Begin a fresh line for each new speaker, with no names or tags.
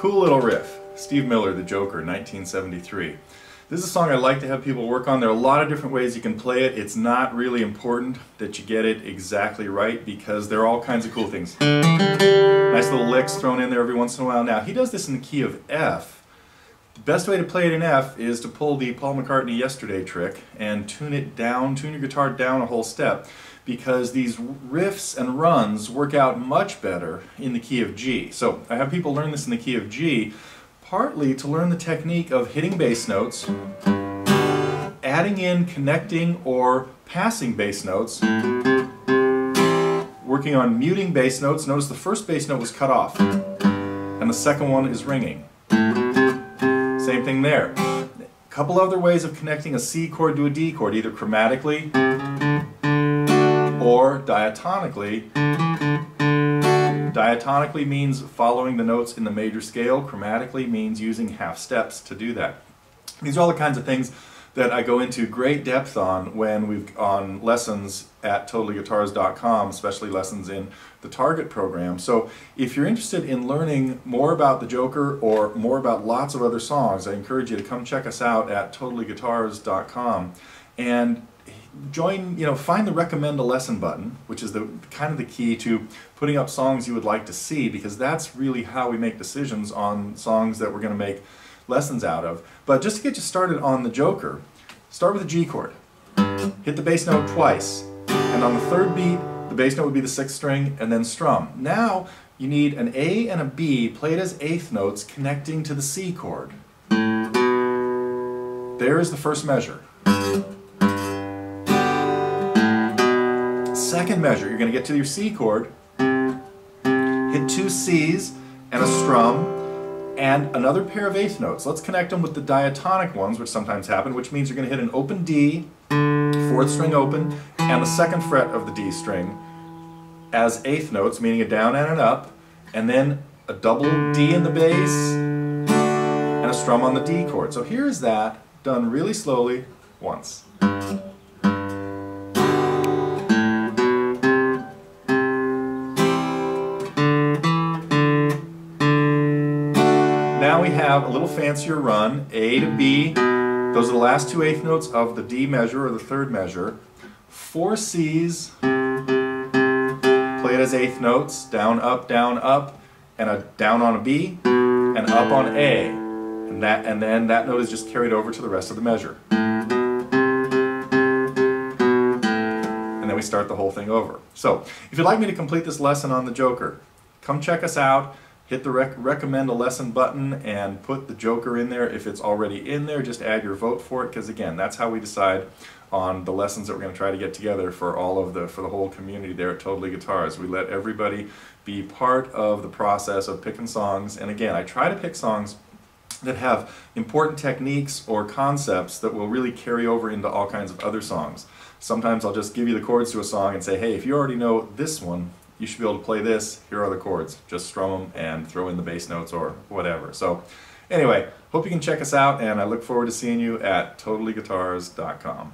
Cool little riff. Steve Miller, The Joker, 1973. This is a song I like to have people work on. There are a lot of different ways you can play it. It's not really important that you get it exactly right because there are all kinds of cool things. Nice little licks thrown in there every once in a while. Now, he does this in the key of F. The best way to play it in F is to pull the Paul McCartney Yesterday trick and tune it down, tune your guitar down a whole step, because these riffs and runs work out much better in the key of G. So I have people learn this in the key of G, partly to learn the technique of hitting bass notes, adding in connecting or passing bass notes, working on muting bass notes. Notice the first bass note was cut off, and the second one is ringing. Same thing there. A couple other ways of connecting a C chord to a D chord, either chromatically or diatonically. Diatonically means following the notes in the major scale. Chromatically means using half steps to do that. These are all the kinds of things that I go into great depth on when we've on lessons at TotallyGuitars.com, especially lessons in the Target program. So if you're interested in learning more about the Joker or more about lots of other songs, I encourage you to come check us out at TotallyGuitars.com and join, find the recommend a lesson button, which is the kind of the key to putting up songs you would like to see, because that's really how we make decisions on songs that we're going to make lessons out of. But just to get you started on the Joker, start with a G chord. Hit the bass note twice, and on the third beat, the bass note would be the sixth string, and then strum. Now you need an A and a B played as eighth notes connecting to the C chord. There is the first measure. Second measure, you're going to get to your C chord, hit two C's and a strum, and another pair of eighth notes. Let's connect them with the diatonic ones, which sometimes happen, which means you're going to hit an open D, fourth string open, and the second fret of the D string as eighth notes, meaning a down and an up, and then a double D in the bass, and a strum on the D chord. So here's that, done really slowly, once. Now we have a little fancier run, A to B. Those are the last two eighth notes of the D measure or the third measure. Four C's played as eighth notes, down, up, and a down on a B, and up on A. And then that note is just carried over to the rest of the measure. And then we start the whole thing over. So, if you'd like me to complete this lesson on the Joker, come check us out. Hit the recommend a lesson button and put the Joker in there. If it's already in there, just add your vote for it, because again, that's how we decide on the lessons that we're going to try to get together for the whole community there at Totally Guitars. We let everybody be part of the process of picking songs, and again, I try to pick songs that have important techniques or concepts that will really carry over into all kinds of other songs. Sometimes I'll just give you the chords to a song and say, hey, if you already know this one, you should be able to play this. Here are the chords. Just strum them and throw in the bass notes or whatever. So anyway, hope you can check us out, and I look forward to seeing you at TotallyGuitars.com.